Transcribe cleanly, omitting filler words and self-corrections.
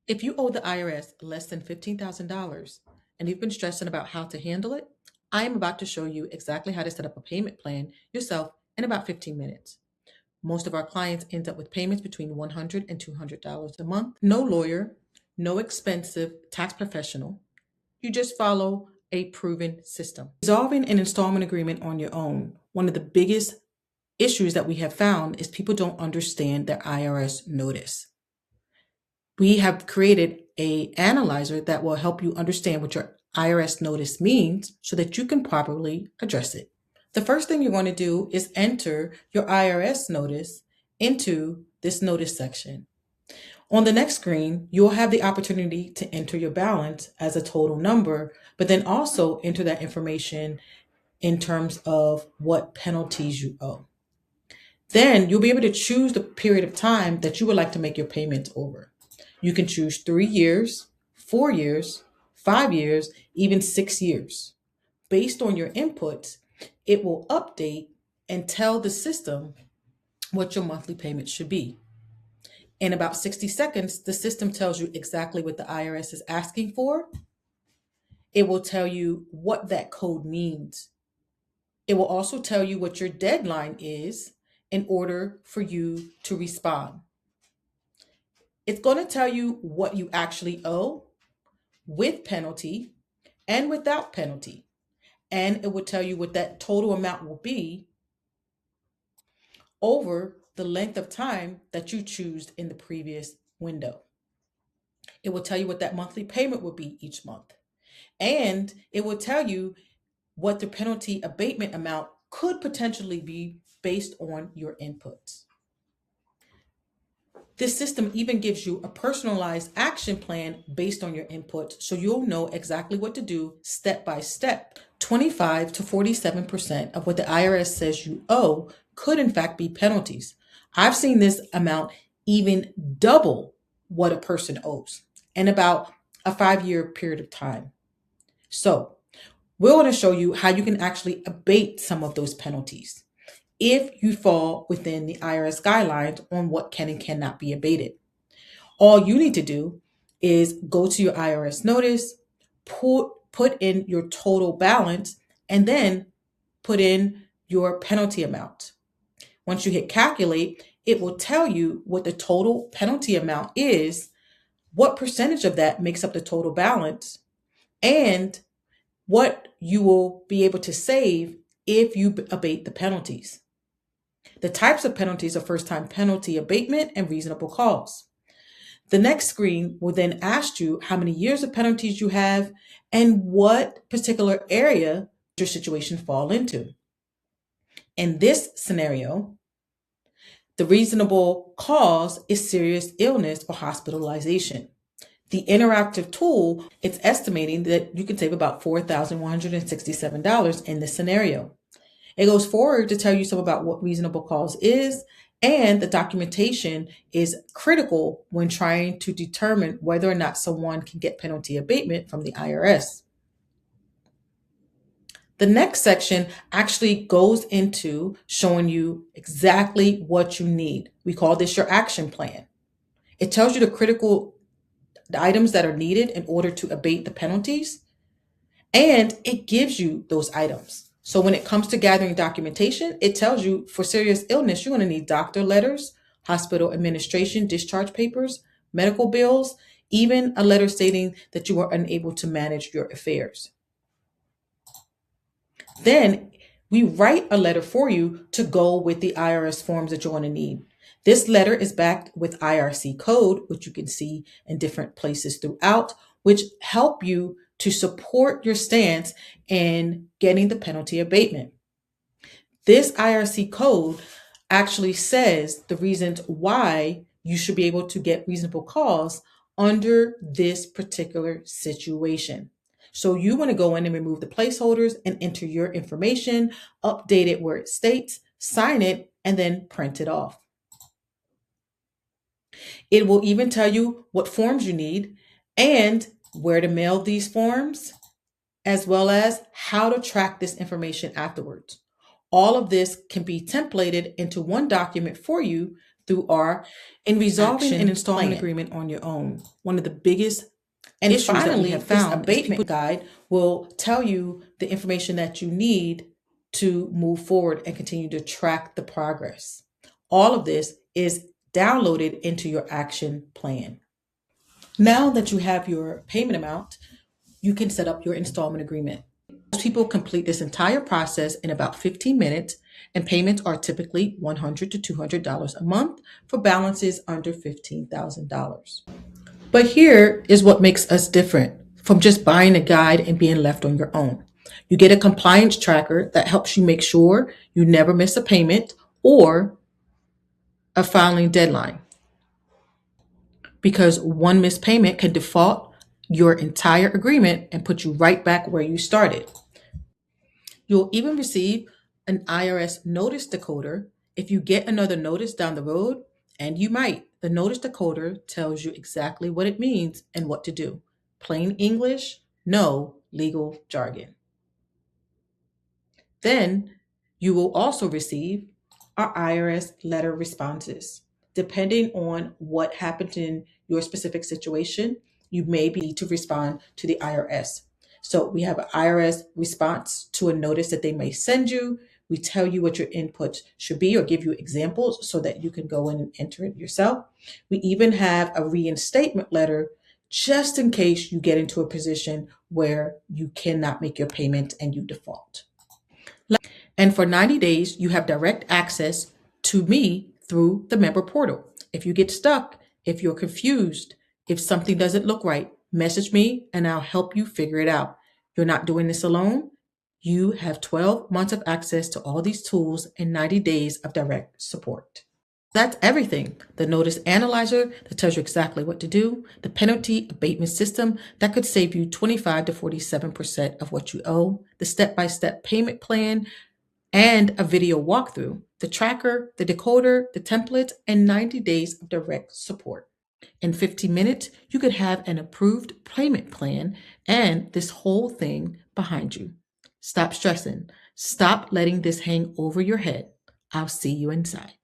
If you owe the IRS less than $15,000 and you've been stressing about how to handle it, I am about to show you exactly how to set up a payment plan yourself in about 15 minutes. Most of our clients end up with payments between $100 and $200 a month. No lawyer, no expensive tax professional. You just follow a proven system. Resolving an installment agreement on your own, one of the biggest issues that we have found is people don't understand their IRS notice. We have created an analyzer that will help you understand what your IRS notice means so that you can properly address it. The first thing you want to do is enter your IRS notice into this notice section. On the next screen, you'll have the opportunity to enter your balance as a total number, but then also enter that information in terms of what penalties you owe. Then you'll be able to choose the period of time that you would like to make your payments over. You can choose 3 years, 4 years, 5 years, even 6 years. Based on your inputs, it will update and tell the system what your monthly payment should be. In about 60 seconds, the system tells you exactly what the IRS is asking for. It will tell you what that code means. It will also tell you what your deadline is in order for you to respond. It's going to tell you what you actually owe with penalty and without penalty. And it will tell you what that total amount will be over the length of time that you choose in the previous window. It will tell you what that monthly payment will be each month. And it will tell you what the penalty abatement amount could potentially be based on your inputs. This system even gives you a personalized action plan based on your inputs, so you'll know exactly what to do step by step. 25 to 47% of what the IRS says you owe could in fact be penalties. I've seen this amount even double what a person owes in about a 5-year period of time. So we're going to show you how you can actually abate some of those penalties if you fall within the IRS guidelines on what can and cannot be abated. All you need to do is go to your IRS notice, put in your total balance, and then put in your penalty amount. Once you hit calculate, it will tell you what the total penalty amount is, what percentage of that makes up the total balance, and what you will be able to save if you abate the penalties. The types of penalties are first-time penalty abatement and reasonable cause. The next screen will then ask you how many years of penalties you have and what particular area your situation fall into. In this scenario, the reasonable cause is serious illness or hospitalization. The interactive tool, it's estimating that you can save about $4,167 in this scenario. It goes forward to tell you some about what reasonable cause is, and the documentation is critical when trying to determine whether or not someone can get penalty abatement from the IRS. The next section actually goes into showing you exactly what you need. We call this your action plan. It tells you the critical items that are needed in order to abate the penalties, and it gives you those items. So when it comes to gathering documentation, it tells you for serious illness, you're going to need doctor letters, hospital administration, discharge papers, medical bills, even a letter stating that you are unable to manage your affairs. Then we write a letter for you to go with the IRS forms that you're going to need. This letter is backed with IRC code, which you can see in different places throughout, which help you to support your stance in getting the penalty abatement. This IRC code actually says the reasons why you should be able to get reasonable cause under this particular situation. So you want to go in and remove the placeholders and enter your information, update it where it states, sign it, and then print it off. It will even tell you what forms you need and where to mail these forms, as well as how to track this information afterwards. All of this can be templated into one document for you through our in resolving an installment agreement on your own. One of the biggest issues that we have found, this abatement guide will tell you the information that you need to move forward and continue to track the progress. All of this is downloaded into your action plan. Now that you have your payment amount, you can set up your installment agreement. Most people complete this entire process in about 15 minutes, and payments are typically $100 to $200 a month for balances under $15,000. But here is what makes us different from just buying a guide and being left on your own. You get a compliance tracker that helps you make sure you never miss a payment or a filing deadline, because one missed payment can default your entire agreement and put you right back where you started. You'll even receive an IRS notice decoder if you get another notice down the road, and you might. The notice decoder tells you exactly what it means and what to do. Plain English, no legal jargon. Then you will also receive our IRS letter responses. Depending on what happened in your specific situation, you may need to respond to the IRS. So we have an IRS response to a notice that they may send you. We tell you what your inputs should be or give you examples so that you can go in and enter it yourself. We even have a reinstatement letter just in case you get into a position where you cannot make your payment and you default. And for 90 days, you have direct access to me through the member portal. If you get stuck, if you're confused, if something doesn't look right, message me and I'll help you figure it out. You're not doing this alone. You have 12 months of access to all these tools and 90 days of direct support. That's everything. The Notice Analyzer that tells you exactly what to do, the penalty abatement system that could save you 25 to 47% of what you owe, the step-by-step payment plan, and a video walkthrough, the tracker, the decoder, the templates, and 90 days of direct support. In 15 minutes, you could have an approved payment plan and this whole thing behind you. Stop stressing. Stop letting this hang over your head. I'll see you inside.